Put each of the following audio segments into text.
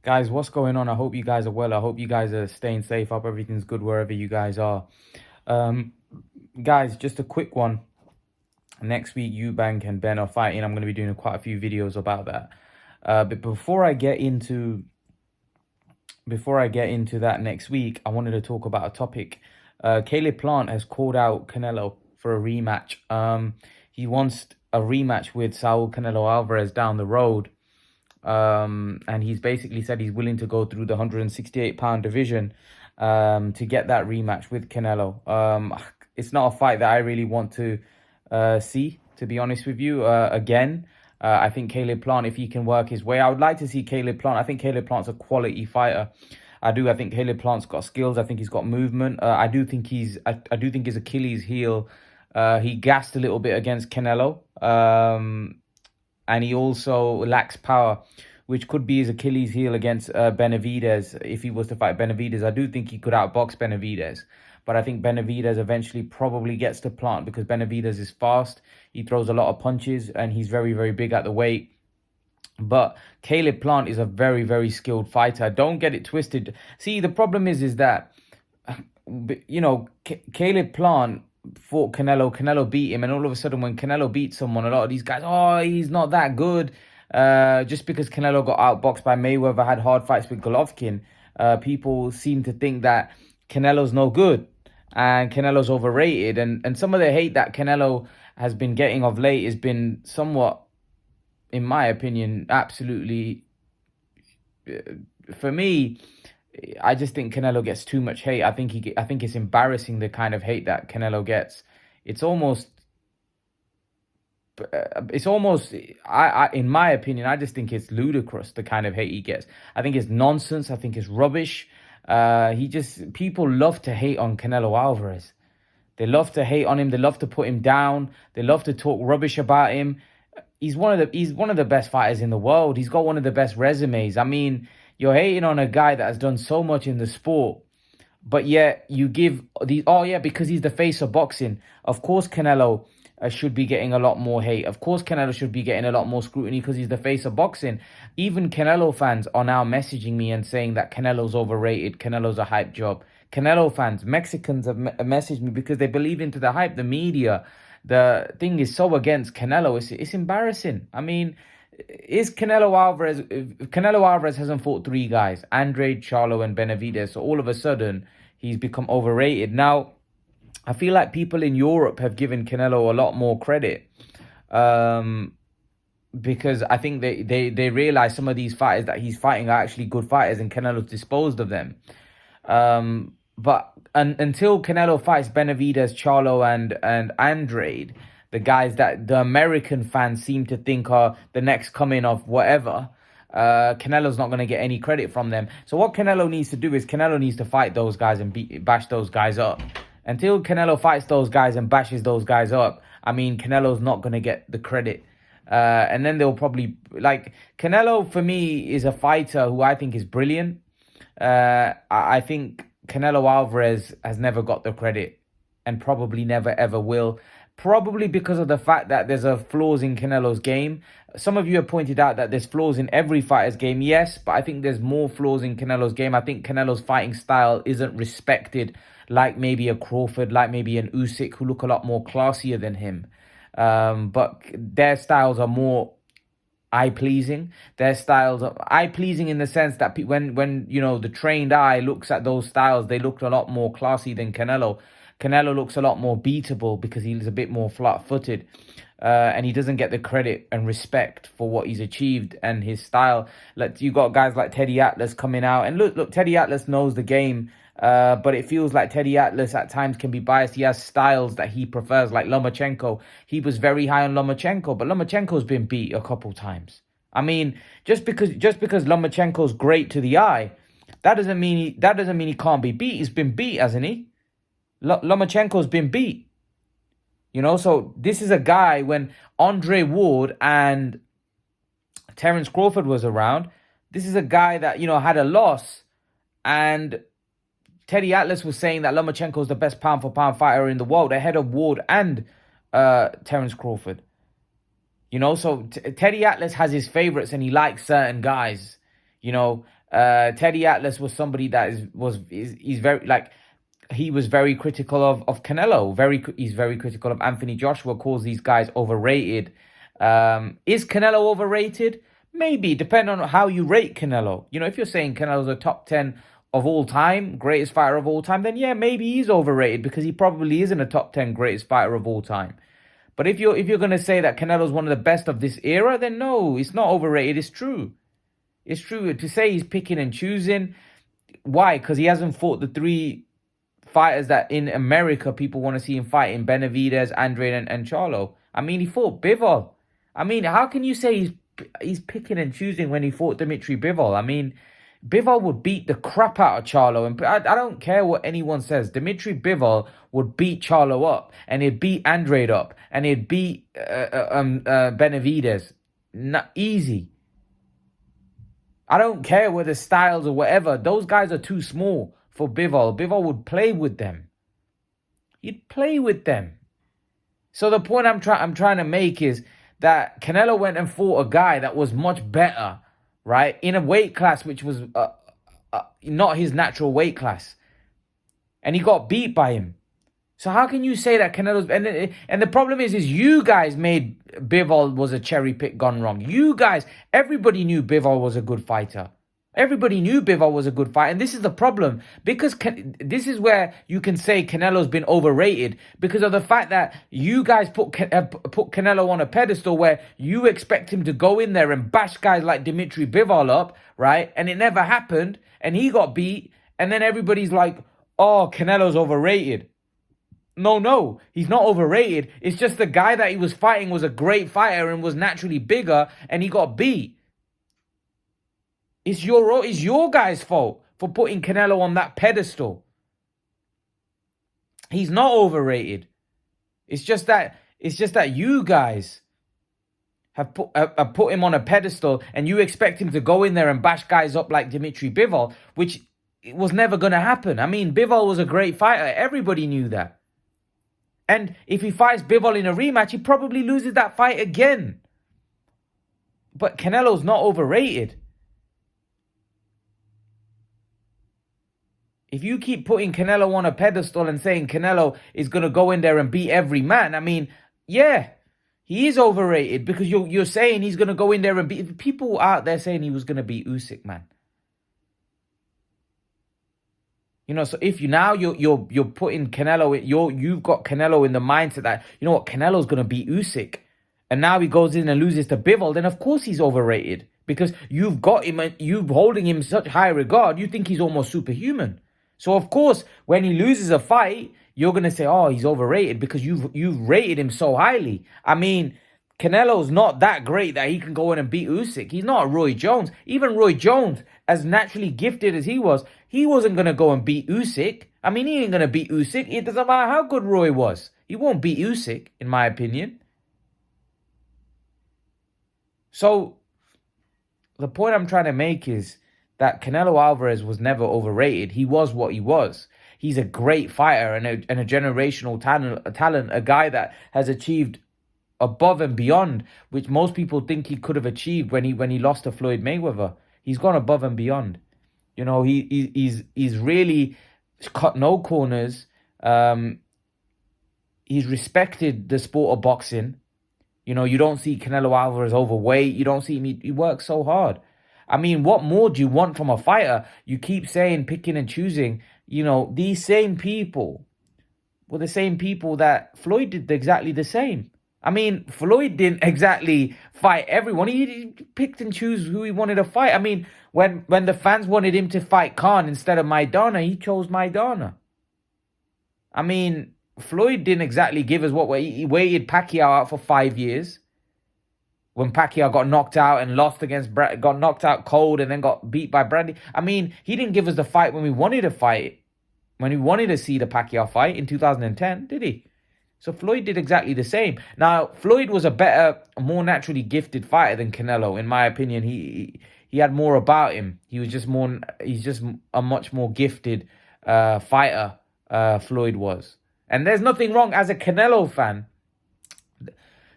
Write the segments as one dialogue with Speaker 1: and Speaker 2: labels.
Speaker 1: Guys, what's going on? I hope you guys are well. I hope you guys are staying safe. Hope everything's good wherever you guys are. Um, Guys, just a quick one. Next week, Eubank and Ben are fighting. I'm going to be doing quite a few videos about that. But before I get into that next week, I wanted to talk about a topic. Caleb Plant has called out Canelo for a rematch. He wants a rematch with Saul Canelo Alvarez down the road. And he's basically said he's willing to go through the 168-pound division to get that rematch with Canelo. It's not a fight that I really want to see, to be honest with you. Again, I think Caleb Plant, if he can work his way, I would like to see Caleb Plant. I think Caleb Plant's a quality fighter. I do. I think Caleb Plant's got skills. I think he's got movement. I do think I do think his Achilles heel. He gassed a little bit against Canelo. And he also lacks power, which could be his Achilles heel against Benavidez. If he was to fight Benavidez, I do think he could outbox Benavidez. But I think Benavidez eventually probably gets to Plant because Benavidez is fast. He throws a lot of punches and he's very, very big at the weight. But Caleb Plant is a very, very skilled fighter. Don't get it twisted. See, the problem is that, Caleb Plant fought Canelo. Canelo beat him. And all of a sudden, when Canelo beats someone, a lot of these guys, oh, he's not that good. Just because Canelo got outboxed by Mayweather, had hard fights with Golovkin, people seem to think that Canelo's no good and Canelo's overrated. And some of the hate that Canelo has been getting of late has been somewhat, in my opinion, absolutely, for me, I just think Canelo gets too much hate. I think it's embarrassing, the kind of hate that Canelo gets. It's almost in my opinion, I just think it's ludicrous, the kind of hate he gets. I think it's nonsense. I think it's rubbish. People love to hate on Canelo Alvarez. They love to hate on him. They love to put him down. They love to talk rubbish about him. He's one of the best fighters in the world. He's got one of the best resumes. I mean, you're hating on a guy that has done so much in the sport, but yet you give the, oh yeah, because he's the face of boxing. Of course, Canelo should be getting a lot more hate. Of course, Canelo should be getting a lot more scrutiny because he's the face of boxing. Even Canelo fans are now messaging me and saying that Canelo's overrated. Canelo's a hype job. Canelo fans, Mexicans have messaged me because they believe into the hype. The media, the thing is so against Canelo. It's embarrassing. I mean, is Canelo Alvarez? Canelo Alvarez hasn't fought three guys, Andrade, Charlo, and Benavidez. So all of a sudden, he's become overrated. Now, I feel like people in Europe have given Canelo a lot more credit, because I think they realize some of these fighters that he's fighting are actually good fighters, and Canelo's disposed of them. But until Canelo fights Benavidez, Charlo, and Andrade, the guys that the American fans seem to think are the next coming of whatever, Canelo's not going to get any credit from them. So what Canelo needs to do is Canelo needs to fight those guys and bash those guys up. Until Canelo fights those guys and bashes those guys up, I mean, Canelo's not going to get the credit. And then they'll probably, like, Canelo for me is a fighter who I think is brilliant. I think Canelo Alvarez has never got the credit and probably never ever will. Probably because of the fact that there's flaws in Canelo's game. Some of you have pointed out that there's flaws in every fighter's game. Yes, but I think there's more flaws in Canelo's game. I think Canelo's fighting style isn't respected like maybe a Crawford, like maybe an Usyk, who look a lot more classier than him. But their styles are more eye-pleasing. Their styles are eye-pleasing in the sense that when the trained eye looks at those styles, they look a lot more classy than Canelo. Canelo looks a lot more beatable because he's a bit more flat-footed, and he doesn't get the credit and respect for what he's achieved and his style. You got guys like Teddy Atlas coming out, and look, Teddy Atlas knows the game, but it feels like Teddy Atlas at times can be biased. He has styles that he prefers, like Lomachenko. He was very high on Lomachenko, but Lomachenko's been beat a couple times. I mean, just because Lomachenko's great to the eye, that doesn't mean he can't be beat. He's been beat, hasn't he? Lomachenko's been beat. So this is a guy, when Andre Ward and Terence Crawford was around, this is a guy that, had a loss, and Teddy Atlas was saying that Lomachenko is the best pound-for-pound fighter in the world, ahead of Ward and Terence Crawford. So Teddy Atlas has his favorites, and he likes certain guys. Teddy Atlas was somebody that he's very like he was very critical of Canelo. He's very critical of Anthony Joshua. Calls these guys overrated. Is Canelo overrated? Maybe, depending on how you rate Canelo. You know, if you're saying Canelo's a top 10 of all time, greatest fighter of all time, then yeah, maybe he's overrated because he probably isn't a top 10 greatest fighter of all time. But if you're gonna say that Canelo's one of the best of this era, then no, it's not overrated. It's true. It's true. To say he's picking and choosing, why? Because he hasn't fought the three fighters that in America people want to see him fight in Benavidez, Andre, and Charlo. I mean, he fought Bivol. I mean, how can you say he's picking and choosing when he fought Dimitri Bivol? I mean, Bivol would beat the crap out of Charlo, and I don't care what anyone says. Dimitri Bivol would beat Charlo up, and he'd beat Andre up, and he'd beat Benavidez. Not easy. I don't care whether styles or whatever. Those guys are too small for Bivol. Bivol would play with them. He'd play with them. So the point I'm trying to make is that Canelo went and fought a guy that was much better, right? In a weight class which was not his natural weight class. And he got beat by him. So how can you say that Canelo's... And the problem is you guys made Bivol was a cherry pick gone wrong. You guys, everybody knew Bivol was a good fighter. Everybody knew Bivol was a good fighter. And this is the problem. Because this is where you can say Canelo's been overrated. Because of the fact that you guys put Canelo on a pedestal where you expect him to go in there and bash guys like Dimitri Bivol up, right? And it never happened. And he got beat. And then everybody's like, oh, Canelo's overrated. No, he's not overrated. It's just the guy that he was fighting was a great fighter and was naturally bigger, and he got beat. It's your guys' fault for putting Canelo on that pedestal. He's not overrated. It's just that you guys have put him on a pedestal, and you expect him to go in there and bash guys up like Dimitri Bivol, which was never going to happen. I mean, Bivol was a great fighter. Everybody knew that. And if he fights Bivol in a rematch, he probably loses that fight again. But Canelo's not overrated. If you keep putting Canelo on a pedestal and saying Canelo is going to go in there and beat every man, I mean, yeah, he is overrated because you're saying he's going to go in there and beat... People out there saying he was going to beat Usyk, man. You know, so if you're putting Canelo, you've got Canelo in the mindset that, you know what, Canelo's going to beat Usyk, and now he goes in and loses to Bivol, then of course he's overrated because you've got him, you're holding him in such high regard, you think he's almost superhuman. So of course, when he loses a fight, you're going to say, oh, he's overrated because you've rated him so highly. I mean, Canelo's not that great that he can go in and beat Usyk. He's not Roy Jones. Even Roy Jones, as naturally gifted as he wasn't going to go and beat Usyk. I mean, he ain't going to beat Usyk. It doesn't matter how good Roy was. He won't beat Usyk, in my opinion. So, the point I'm trying to make is that Canelo Alvarez was never overrated. He was what he was. He's a great fighter and a generational talent, a guy that has achieved above and beyond, which most people think he could have achieved when he lost to Floyd Mayweather. He's gone above and beyond. You know, he's really cut no corners. He's respected the sport of boxing. You know, you don't see Canelo Alvarez overweight. You don't see him. He works so hard. I mean, what more do you want from a fighter? You keep saying picking and choosing. You know, these same people were the same people that Floyd did exactly the same. I mean, Floyd didn't exactly fight everyone. He picked and chose who he wanted to fight. I mean, when the fans wanted him to fight Khan instead of Maidana, he chose Maidana. I mean, Floyd didn't exactly give us what he waited Pacquiao out for 5 years. When Pacquiao got knocked out and lost got knocked out cold and then got beat by Brandy. I mean, he didn't give us the fight when we wanted to fight, when we wanted to see the Pacquiao fight in 2010, did he? So Floyd did exactly the same. Now, Floyd was a better, more naturally gifted fighter than Canelo, in my opinion. He had more about him. He's just a much more gifted fighter, Floyd was. And there's nothing wrong, as a Canelo fan,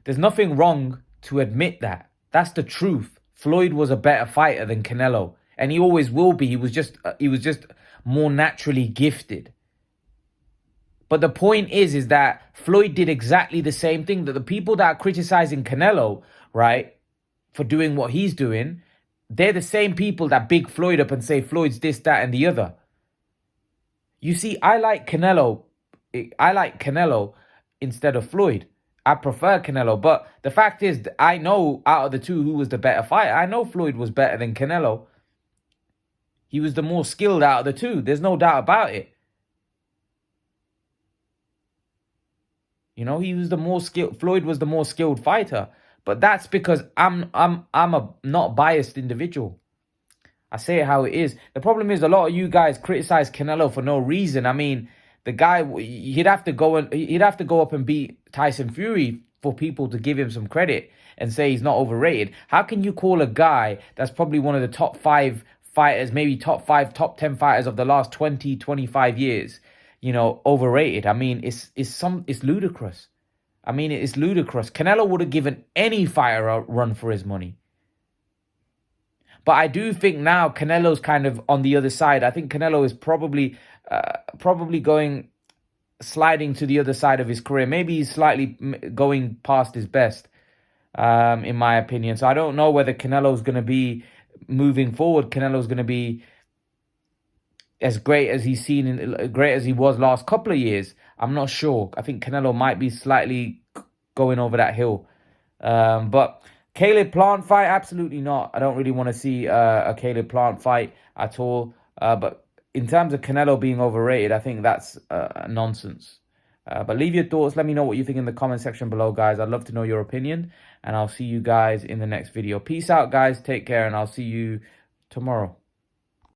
Speaker 1: there's nothing wrong to admit that. That's the truth. Floyd was a better fighter than Canelo. and he always will be. He was just more naturally gifted. But the point is that Floyd did exactly the same thing. That the people that are criticizing Canelo, right, for doing what he's doing, they're the same people that big Floyd up and say Floyd's this, that, and the other. You see, I like Canelo. I like Canelo instead of Floyd. I prefer Canelo. But the fact is, I know out of the two who was the better fighter. I know Floyd was better than Canelo. He was the more skilled out of the two. There's no doubt about it. You know, he was the more skilled. Floyd was the more skilled fighter. But that's because I'm a not biased individual. I say it how it is. The problem is a lot of you guys criticize Canelo for no reason. I mean, the guy, he'd have to go up and beat Tyson Fury for people to give him some credit and say he's not overrated. How can you call a guy that's probably one of the top 5 fighters, maybe top 5, top 10 fighters of the last 20, 25 years, you know, overrated? I mean, it's ludicrous. I mean, it's ludicrous. Canelo would have given any fighter a run for his money. But I do think now Canelo's kind of on the other side. I think Canelo is probably going sliding to the other side of his career. Maybe he's slightly going past his best, in my opinion. So I don't know whether Canelo's going to be moving forward. Canelo's going to be as great as great as he was last couple of years. I'm not sure. I think Canelo might be slightly going over that hill. But Caleb Plant fight, absolutely not. I don't really want to see a Caleb Plant fight at all. But in terms of Canelo being overrated, I think that's nonsense. But leave your thoughts. Let me know what you think in the comment section below, guys. I'd love to know your opinion. And I'll see you guys in the next video. Peace out, guys. Take care. And I'll see you tomorrow.